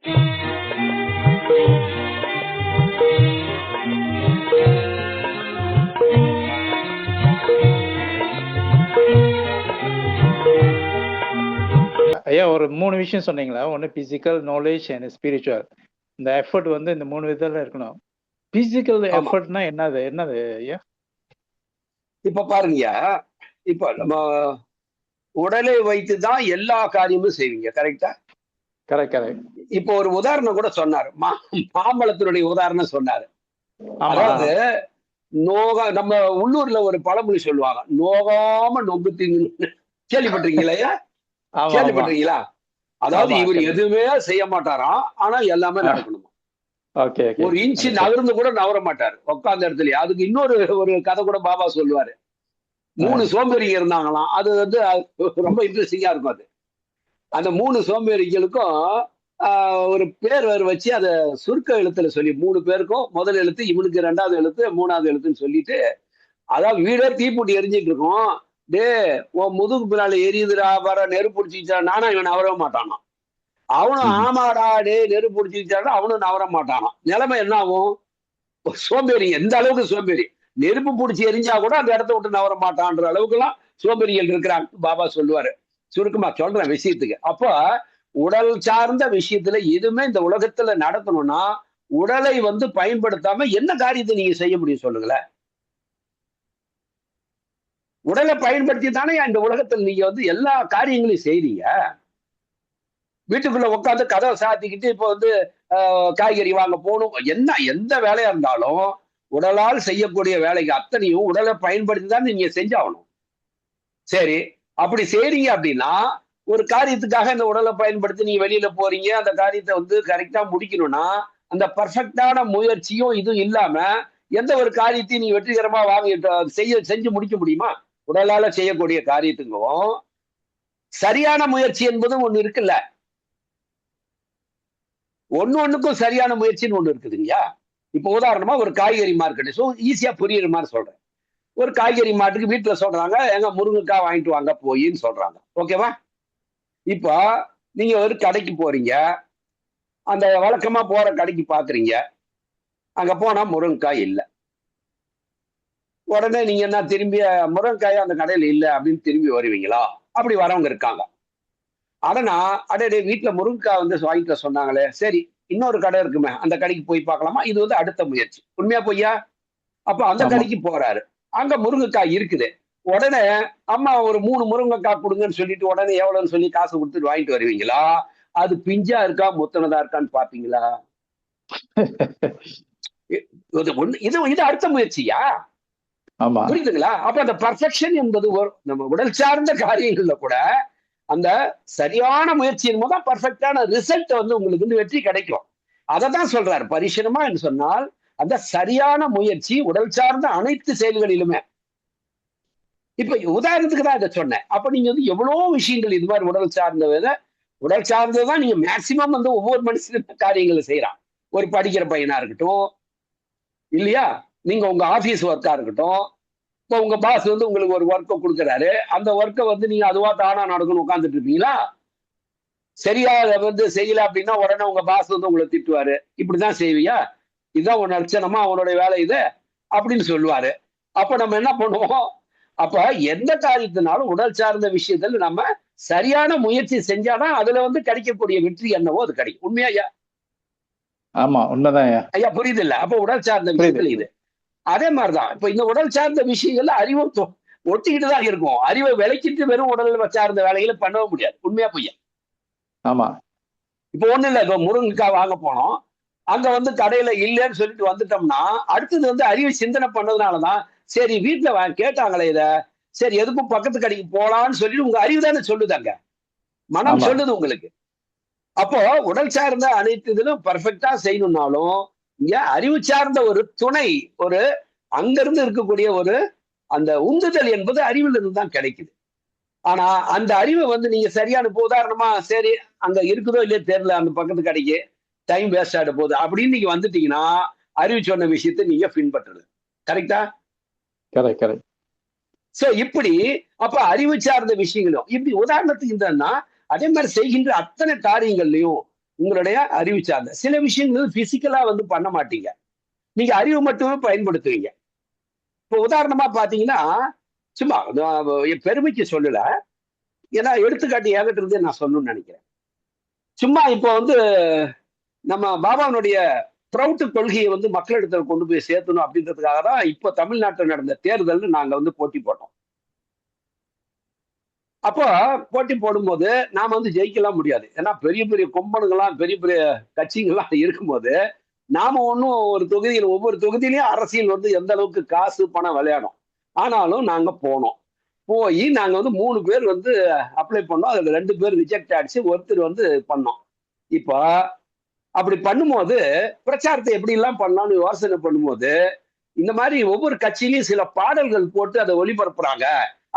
ஐயா ஒரு 3 விஷயம் சொன்னீங்களா? ஒண்ணு பிசிக்கல், நாலேஜ் அண்ட் ஸ்பிரிச்சுவல். இந்த எஃபர்ட் வந்து இந்த 3 விதத்துல இருக்கணும். பிசிக்கல் எஃபர்ட்னா என்னது ஐயா? இப்ப பாருங்க, இப்ப நம்ம உடலை வைத்துதான் எல்லா காரியமும் செய்வீங்க. கரெக்டா? கரெக்ட். இப்போ ஒரு உதாரணம் கூட சொன்னாரு. மாம்பழத்தினுடைய உதாரணம் சொன்னாரு. அதாவது நம்ம உள்ளூர்ல ஒரு பழமொழி சொல்லுவாங்க, நோகாம நொங்கு தின்னு. கேள்விப்பட்டிருக்கீங்களா? கேள்விப்பட்டிருக்கீங்களா? அதாவது இவர் எதுவுமே செய்ய மாட்டாராம், ஆனா எல்லாமே நடக்கணுமா. ஒரு இன்ச்சு நகர்ந்து கூட நகர மாட்டாரு உட்கார்ந்த இடத்துல. அதுக்கு இன்னொரு ஒரு கதை கூட பாபா சொல்லுவாரு. 3 சோம்பேறிங்க இருந்தாங்களாம். அது வந்து ரொம்ப இன்ட்ரெஸ்டிங்கா இருக்கும். அது அந்த 3 சோம்பேறிகளுக்கும் ஒரு பேர் வச்சு அதை சுருக்க எழுத்துல சொல்லி 3 பேருக்கும் முதல் எழுத்து, இவனுக்கு 2வது எழுத்து, 3வது எழுத்துன்னு சொல்லிட்டு, அதாவது வீடே தீப்பூட்டி எரிஞ்சிட்டு இருக்கும். டே உன் முதுகு பின்னால எரியுதுடா, வர நெருப்பு பிடிச்சிச்சா, நானா இவன் நவர மாட்டானா. அவனும் ஆமாடா டே நெருப்பு பிடிச்சிச்சாடா, அவனும் நவர மாட்டானா. நிலைமை என்ன ஆகும்? சோம்பேறி எந்த அளவுக்கு சோம்பேறி, நெருப்பு பிடிச்சி எரிஞ்சா கூட அந்த இடத்த விட்டு நவர மாட்டான்ற அளவுக்கு எல்லாம் சோம்பேறிகள் இருக்கிறாங்க பாபா சொல்லுவாரு. சுருக்கமா சொல்றேன் விஷயத்துக்கு. அப்ப உடல் சார்ந்த விஷயத்துல எதுவுமே இந்த உலகத்துல நடக்கணும்னா உடலை வந்து பயன்படுத்தாம என்ன காரியத்தை நீங்க செய்ய முடியும் சொல்லுங்களேன். உடலை பயன்படுத்தி தானே இந்த உலகத்துல நீங்க வந்து எல்லா காரியங்களையும் செய்றீங்க. வீட்டுக்குள்ள உட்காந்து கதவை சாத்திக்கிட்டு இப்ப வந்து காய்கறி வாங்க போகணும், எந்த வேலையா இருந்தாலும் உடலால் செய்யக்கூடிய வேலைக்கு அத்தனையும் உடலை பயன்படுத்தி தான் நீங்க செஞ்சாகணும். சரி, அப்படி செய்றீங்க அப்படின்னா ஒரு காரியத்துக்காக இந்த உடலை பயன்படுத்தி நீங்க வெளியில போறீங்க, அந்த காரியத்தை வந்து கரெக்டா முடிக்கணும்னா அந்த பர்ஃபெக்டான முயற்சியும் இதுவும் இல்லாம எந்த ஒரு காரியத்தையும் நீ வெற்றிகரமா செஞ்சு முடிக்க முடியுமா? உடலால செய்யக்கூடிய காரியத்துக்கும் சரியான முயற்சி என்பதும் ஒண்ணு இருக்குல்ல. ஒண்ணுக்கும் சரியான முயற்சின்னு ஒண்ணு இருக்குதுங்கய்யா. இப்ப உதாரணமா ஒரு காய்கறி மார்க்கெட், ஈஸியா புரியுற மாதிரி சொல்றேன். ஒரு காய்கறி மார்க்கெட்டுக்கு வீட்டுல சொல்றாங்க, எங்க முருங்கைக்காய் வாங்கிட்டு வாங்க போயின்னு சொல்றாங்க. ஓகேவா? இப்ப நீங்க ஒரு கடைக்கு போறீங்க, அந்த வழக்கமா போற கடைக்கு பாக்குறீங்க, அங்க போனா முருங்கைக்காய் இல்லை. உடனே நீங்க என்ன திரும்பி முருங்கைக்காய் அந்த கடையில இல்லை அப்படின்னு திரும்பி வருவீங்களா? அப்படி வரவங்க இருக்காங்க. ஆனா அடே வீட்டுல முருங்கைக்காய் வந்து வாங்கிட்டு சொன்னாங்களே, சரி இன்னொரு கடை இருக்குமே அந்த கடைக்கு போய் பார்க்கலாமா, இது வந்து அடுத்த முயற்சி. உண்மையா பொய்யா? அப்ப அந்த கடைக்கு போறாரு, அங்க முருங்கைக்காய் இருக்குது. உடனே அம்மா ஒரு 3 முருங்கைக்காய் கொடுங்கன்னு சொல்லிட்டு உடனே எவ்வளவுன்னு சொல்லி காசு கொடுத்துட்டு வாங்கிட்டு வருவீங்களா? அது பிஞ்சா இருக்கா முத்தனதா இருக்கான்னு பாப்பீங்களா? இது அடுத்த முயற்சியா? புரியுதுங்களா? அப்ப அந்த பர்ஃபெக்ஷன் என்பது நம்ம உடல் சார்ந்த காரியங்கள்ல கூட அந்த சரியான முயற்சியின் மூலம் பர்ஃபெக்டான ரிசல்ட் வந்து உங்களுக்கு வந்து வெற்றி கிடைக்கும். அதை தான் சொல்றாரு பரிசனமா என்று சொன்னால் அந்த சரியான முயற்சி உடல் சார்ந்த அனைத்து செயல்களிலுமே. இப்ப உதாரணத்துக்கு தான் இதை சொன்னேன். அப்ப நீங்க வந்து எவ்வளவு விஷயங்கள் இது மாதிரி உடல் சார்ந்ததுதான் நீங்க மேக்சிமம் வந்து ஒவ்வொரு மனுஷனும் காரியங்களை செய்யறான். ஒரு படிக்கிற பையனா இருக்கட்டும் இல்லையா, நீங்க உங்க ஆபீஸ் ஒர்க்கா இருக்கட்டும், இப்போ உங்க பாஸ் வந்து உங்களுக்கு ஒரு ஒர்க்கை கொடுக்குறாரு, அந்த ஒர்க்கை வந்து நீங்க அதுவா தானா நடக்கணும் உட்காந்துட்டு இருப்பீங்களா? சரியா வந்து செய்யல அப்படின்னா உடனே உங்க பாஸ் வந்து உங்களை திட்டுவாரு. இப்படிதான் செய்வியா, இதுதான் உன் லட்சணமா, அவனுடைய வேலை இது அப்படின்னு சொல்லுவாரு. அப்ப நம்ம என்ன பண்ணுவோம்? அப்ப எந்த காரியத்தினாலும் உடல் சார்ந்த விஷயத்துல நம்ம சரியான முயற்சி செஞ்சாதான் அதுல வந்து கிடைக்கக்கூடிய வெற்றி என்னவோ அது கிடைக்கும். உண்மையா ஐயா? ஆமா, உண்மைதான் ஐயா. புரியுது இல்ல? அப்ப உடல் சார்ந்த விஷயத்துல இது அதே மாதிரிதான். இப்ப இந்த உடல் சார்ந்த விஷயங்கள்ல அறிவு ஒட்டிக்கிட்டு தான் இருக்கும். அறிவை விளக்கிட்டு வெறும் உடல் சார்ந்த வேலைகளை பண்ணவும் முடியாது. உண்மையா பொய்யா? ஆமா. இப்ப ஒண்ணு இல்ல, இப்ப முருங்கைக்காய் வாங்க போனோம், அங்க வந்து கடையில இல்லைன்னு சொல்லிட்டு வந்துட்டோம்னா அடுத்தது வந்து அறிவை சிந்தனை பண்ணதுனாலதான் சரி வீட்டுல கேட்டாங்களே இத, சரி எதுக்கும் பக்கத்து கடைக்கு போலான்னு சொல்லிட்டு உங்க அறிவு தானே சொல்லுதாங்க, மனம் சொல்லுது உங்களுக்கு. அப்போ உடல் சார்ந்த அனைத்து இதிலும் பர்ஃபெக்டா செய்யணும்னாலும் இங்க அறிவு சார்ந்த ஒரு துணை, ஒரு அங்கிருந்து இருக்கக்கூடிய ஒரு அந்த உந்துதல் என்பது அறிவுல இருந்து தான் கிடைக்குது. ஆனா அந்த அறிவை வந்து நீங்க சரியான, உதாரணமா சரி அங்க இருக்குதோ இல்லையோ தெரியல, அந்த பக்கத்து கடைக்கு டைம் வேஸ்ட் ஆகிட போகுது அப்படின்னு நீங்க வந்துட்டீங்கன்னா அறிவு சொன்ன விஷயத்தை நீங்க பின்பற்றுது. கரெக்டா? கரெக்ட். சோ இப்படி அப்ப அறிவு சார்ந்த விஷயங்களும் இப்படி உதாரணத்துக்கு இருந்ததுன்னா அதே மாதிரி செய்கின்ற அத்தனை காரியங்கள்லையும் உங்களுடைய அறிவு சார்ந்த சில விஷயங்கள் பிசிக்கலா வந்து பண்ண மாட்டீங்க, நீங்க அறிவு மட்டுமே பயன்படுத்துவீங்க. இப்போ உதாரணமா பாத்தீங்கன்னா, சும்மா என் பெருமைக்கு சொல்லல, ஏன்னா எடுத்துக்காட்டு என்கிட்ட இருந்தே நான் சொல்லணும்னு நினைக்கிறேன். சும்மா இப்போ வந்து நம்ம பாபாவுடைய ப்ரௌட் கொள்கையை வந்து மக்களிடத்துல கொண்டு போய் சேர்த்தணும் அப்படின்றதுக்காக தான் இப்போ தமிழ்நாட்டில் நடந்த தேர்தல்னு நாங்க வந்து போட்டி போட்டோம். அப்போ போட்டி போடும்போது நாம வந்து ஜெயிக்கலாம் முடியாது, ஏன்னா பெரிய பெரிய கொம்பனுங்கெல்லாம் பெரிய பெரிய கட்சிங்கெல்லாம் இருக்கும்போது நாம ஒன்றும் ஒரு தொகுதியில் ஒவ்வொரு தொகுதியிலையும் அரசியல் வந்து எந்த அளவுக்கு காசு பணம் விளையாடும். ஆனாலும் நாங்க போனோம். போய் நாங்க வந்து 3 பேர் வந்து அப்ளை பண்ணோம். அதுல 2 பேர் ரிஜெக்ட் ஆயிடுச்சு, ஒருத்தர் வந்து பண்ணோம். இப்போ அப்படி பண்ணும்போது பிரச்சாரத்தை எப்படி எல்லாம் பண்ணலாம்னு யோசனை பண்ணும்போது இந்த மாதிரி ஒவ்வொரு கட்சியிலையும் சில பாடல்கள் போட்டு அதை ஒளிபரப்புறாங்க.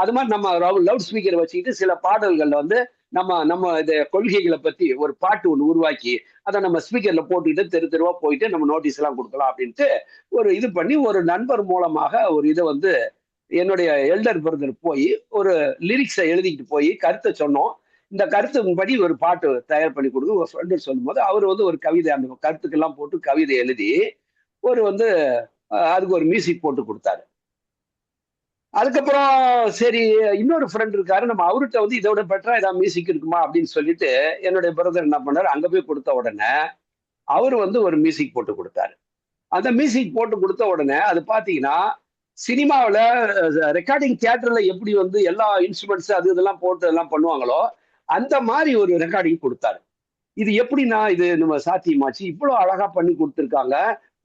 அது மாதிரி நம்ம லவுட் ஸ்பீக்கர் வச்சுக்கிட்டு சில பாடல்கள் வந்து நம்ம நம்ம இந்த கொள்கைகளை பத்தி ஒரு பாட்டு ஒண்ணு உருவாக்கி அதை நம்ம ஸ்பீக்கர்ல போட்டுக்கிட்டு தெரு தெருவா போயிட்டு நம்ம நோட்டீஸ் எல்லாம் கொடுக்கலாம் அப்படின்ட்டு ஒரு இது பண்ணி ஒரு நண்பர் மூலமாக ஒரு இதை வந்து என்னுடைய எல்டர் பிரதர் போய் ஒரு லிரிக்ஸை எழுதிக்கிட்டு போய் கருத்தை சொன்னோம். இந்த கருத்துப்படி ஒரு பாட்டு தயார் பண்ணி கொடுங்க ஒரு ஃப்ரெண்டு சொல்லும்போது அவர் வந்து ஒரு கவிதை அந்த கருத்துக்கெல்லாம் போட்டு கவிதை எழுதி ஒரு வந்து அதுக்கு ஒரு மியூசிக் போட்டு கொடுத்தாரு. அதுக்கப்புறம் சரி இன்னொரு ஃப்ரெண்ட் இருக்காரு, நம்ம அவர்கிட்ட வந்து இதோட பெட்டரா ஏதாவது மியூசிக் இருக்குமா அப்படின்னு சொல்லிட்டு என்னுடைய பிரதர் என்ன பண்ணாரு, அங்க போய் கொடுத்த உடனே அவர் வந்து ஒரு மியூசிக் போட்டு கொடுத்தாரு. அந்த மியூசிக் போட்டு கொடுத்த உடனே அது பாத்தீங்கன்னா சினிமாவில் ரெக்கார்டிங் தியேட்டர்ல எப்படி வந்து எல்லா இன்ஸ்ட்ருமெண்ட்ஸ் அது இதெல்லாம் போட்டு எல்லாம் பண்ணுவாங்களோ அந்த மாதிரி ஒரு ரெக்கார்டிங் கொடுத்தாரு. இது எப்படின்னா இது நம்ம சாத்தியமாச்சு, இவ்வளவு அழகா பண்ணி கொடுத்துருக்காங்க,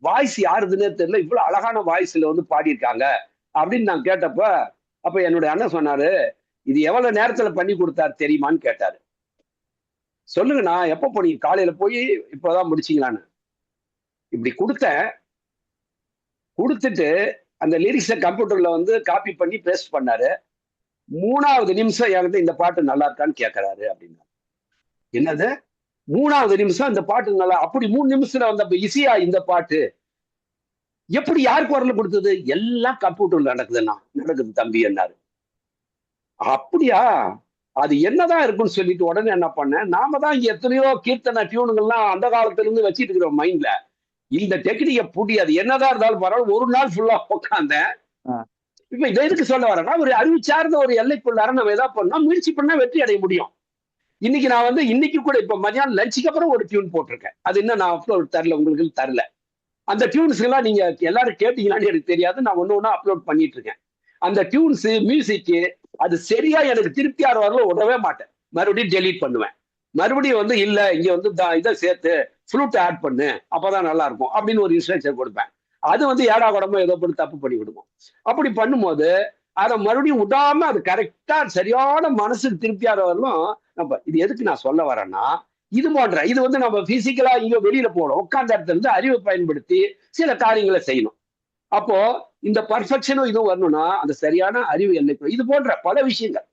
வாய்ஸ் யாருதுன்னே தெரியல, இவ்வளவு அழகான வாய்ஸ்ல வந்து பாடியிருக்காங்க அப்படின்னு நான் கேட்டப்ப அப்ப என்னுடைய அண்ணன் சொன்னாரு, இது எவ்வளவு நேரத்துல பண்ணி கொடுத்தாரு தெரியுமான்னு கேட்டாரு. சொல்லுங்க, நான் எப்ப போனீங்க, காலையில போய் இப்பதான் முடிச்சீங்களான்னு. இப்படி கொடுத்துட்டு அந்த லிரிக்ஸை கம்ப்யூட்டர்ல வந்து காப்பி பண்ணி பேஸ்ட் பண்ணாரு. 3வது நிமிஷம் என்கிட்ட இந்த பாட்டு நல்லா இருக்கான்னு கேட்கறாரு அப்படின்னா. என்னது 3வது நிமிஷம் இந்த பாட்டு நல்லா, அப்படி 3 நிமிஷத்துல வந்த இசையா இந்த பாட்டு எப்படி யாருக்கு குரல் கொடுத்தது, எல்லாம் கம்ப்யூட்டர்ல நடக்குது தம்பி என்னாரு. அப்படியா, அது என்னதான் இருக்குன்னு சொல்லிட்டு உடனே என்ன பண்ணேன், நாம தான் இங்க எத்தனையோ கீர்த்தனை டியூனுங்கள்லாம் அந்த காலத்துல இருந்து வச்சிட்டு இருக்கிறோம் மைண்ட்ல, இந்த டெக்னிக்கை பூட்டி அது என்னதான் இருந்தாலும் பரவாயில்ல ஒரு நாள் ஃபுல்லா உட்காந்தேன். இப்ப இதை எதுக்கு சொல்ல வரேன்னா, ஒரு அறிவு சார்ந்த ஒரு எல்லைக்குள்ளார நம்ம எதாவது பண்ணா முயற்சி பண்ணா வெற்றி அடைய முடியும். இன்னைக்கு நான் வந்து இன்னைக்கு கூட இப்ப மதியானம் லஞ்சுக்கு அப்புறம் ஒரு டியூன் போட்டிருக்கேன், அது இன்னும் நான் அப்லோட் தரல, உங்களுக்கு தரல. அந்த டியூன்ஸ் எல்லாம் நீங்க எல்லாரும் கேட்டீங்களான்னு எனக்கு தெரியாது, நான் ஒண்ணு ஒண்ணா அப்லோட் பண்ணிட்டு இருக்கேன். அந்த டியூன்ஸ் மியூசிக் அது சரியா எனக்கு திருப்தியா வரல விடவே மாட்டேன், மறுபடியும் டெலீட் பண்ணுவேன். மறுபடியும் வந்து இல்ல இங்க வந்து இதை சேர்த்து ஃப்ளூட் ஆட் பண்ணு அப்பதான் நல்லா இருக்கும் அப்படின்னு ஒரு இன்ஸ்ட்ரக்ஷன் கொடுப்பேன். அது வந்து ஏடா கூடமோ ஏதோ பண்ணி தப்பு பண்ணி விடுவோம். அப்படி பண்ணும்போது அதை மறுபடியும் விடாம அது கரெக்டா சரியான மனசுக்கு திருப்தியாக வரலும். நம்ம இது எதுக்கு நான் சொல்ல வரேன்னா, இது போன்ற இது வந்து நம்ம பிசிக்கலா இங்க வெளியில போகணும், உட்கார்ந்த இடத்துல இருந்து அறிவை பயன்படுத்தி சில காரியங்களை செய்யணும். அப்போ இந்த பர்ஃபெக்ஷனும் இதுவும் வரணும்னா அந்த சரியான அறிவு எல்லைக்கு இது போன்ற பல விஷயங்கள்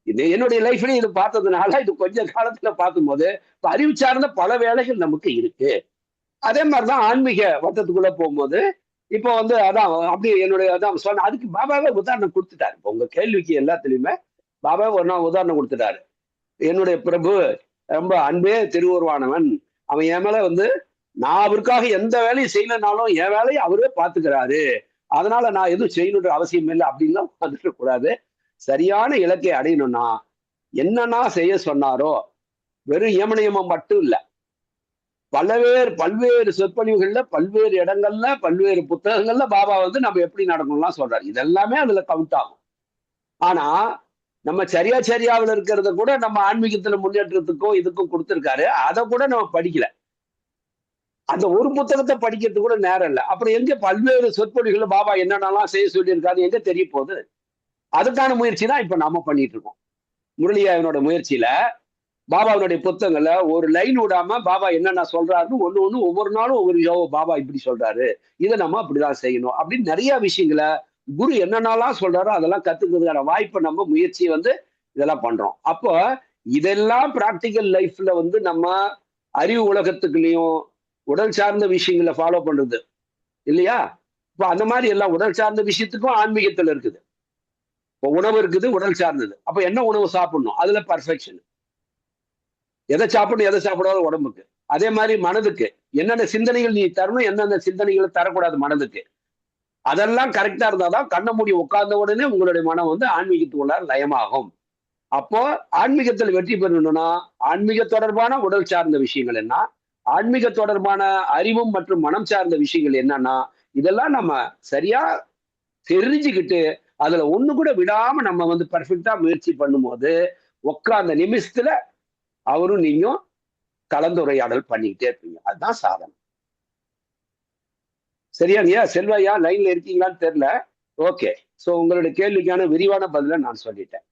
இது என்னுடைய லைஃப்லயும் இது பார்த்ததுனால இது கொஞ்ச காலத்துல பார்க்கும்போது இப்ப அறிவு சார்ந்த பல வேலைகள் நமக்கு இருக்கு. அதே மாதிரிதான் ஆன்மீக வட்டத்துக்குள்ள போகும்போது இப்போ வந்து அதான் அப்படி என்னுடைய அதான் சொன்ன அதுக்கு பாபாவே உதாரணம் கொடுத்துட்டாரு. இப்போ உங்க கேள்விக்கு எல்லாத்துலயுமே பாபாவே ஒரு நாள் உதாரணம் கொடுத்துட்டாரு. என்னுடைய பிரபு ரொம்ப அன்பே திருவுருவானவன், அவன் என் மேல வந்து நான் அவருக்காக எந்த வேலையும் செய்யலனாலும் என் வேலையை அவரே பார்த்துக்கிறாரு, அதனால நான் எதுவும் செய்யணுன்ற அவசியம் இல்லை அப்படின்லாம் வந்துட கூடாது. சரியான இலக்கை அடையணும்னா என்னன்னா செய்ய சொன்னாரோ வெறும் ஏமனியமம் மட்டும் இல்ல, பல்வேறு சொற்பொழிவுகள்ல பல்வேறு இடங்கள்ல பல்வேறு புத்தகங்கள்ல பாபா வந்து நம்ம எப்படி நடக்கணும்லாம் சொல்றாரு. இதெல்லாமே அதுல கவுண்ட் ஆகும். ஆனா நம்ம சரியாவில் இருக்கிறத கூட நம்ம ஆன்மீகத்துல முன்னேற்றத்துக்கும் இதுக்கும் கொடுத்துருக்காரு, அதை கூட நம்ம படிக்கல. அந்த ஒரு புத்தகத்தை படிக்கிறதுக்கு கூட நேரம் இல்லை. அப்புறம் எங்க பல்வேறு சொற்பொழிவுகளை பாபா என்னென்னலாம் செய்ய சொல்லியிருக்காரு எங்க தெரிய போகுது. அதுக்கான முயற்சி தான் இப்ப நாம பண்ணிட்டு இருக்கோம். முரளியாவினோட முயற்சியில பாபாவுடைய புத்தகங்கள்ல ஒரு லைன் விடாம பாபா என்னென்ன சொல்றாருன்னு ஒண்ணு ஒவ்வொரு நாளும் ஒவ்வொரு பாபா இப்படி சொல்றாரு, இதை நம்ம அப்படிதான் செய்யணும் அப்படின்னு நிறைய விஷயங்களை குரு என்னென்னலாம் சொல்றாரோ அதெல்லாம் கத்துக்கிறதுக்கான வாய்ப்பை நம்ம முயற்சியை வந்து இதெல்லாம் பண்றோம். அப்போ இதெல்லாம் பிராக்டிக்கல் லைஃப்ல வந்து நம்ம அறிவு உலகத்துக்குள்ளயும் உடல் சார்ந்த விஷயங்களை ஃபாலோ பண்றது இல்லையா. இப்ப அந்த மாதிரி எல்லாம் உடல் சார்ந்த விஷயத்துக்கும் ஆன்மீகத்துல இருக்குது. இப்போ உணவு இருக்குது உடல் சார்ந்தது, அப்ப என்ன உணவு சாப்பிடணும் அதுல பர்ஃபெக்ஷன், எதை சாப்பிடணும் எதை சாப்பிடாத உடம்புக்கு அதே மாதிரி மனதுக்கு என்னென்ன சிந்தனைகள் நீ தரணும், எந்தெந்த சிந்தனைகளை தரக்கூடாது மனதுக்கு, அதெல்லாம் கரெக்டா இருந்தாதான் கண்ண மூடி உட்கார்ந்த உடனே உங்களுடைய மனம் வந்து ஆன்மீகத்துக்குள்ள லயமாகும். அப்போ ஆன்மீகத்தில் வெற்றி பெறணும்னா ஆன்மீக தொடர்பான உடல் சார்ந்த விஷயங்கள் என்ன, ஆன்மீக தொடர்பான அறிவும் மற்றும் மனம் சார்ந்த விஷயங்கள் என்னன்னா, இதெல்லாம் நம்ம சரியா தெரிஞ்சுக்கிட்டு அதுல ஒண்ணு கூட விடாம நம்ம வந்து பர்ஃபெக்டா முயற்சி பண்ணும்போது உட்கார்ந்த நிமிஷத்துல அவரும் நீயும் கலந்துரையாடல் பண்ணிக்கிட்டே இருப்பீங்க. அதுதான் சாதனை. சரியாங்கய்யா? செல்வையா லைன்ல இருக்கீங்களான்னு தெரியல. ஓகே. சோ உங்களுடைய கேள்விக்கான விரிவான பதில நான் சொல்லிட்டேன்.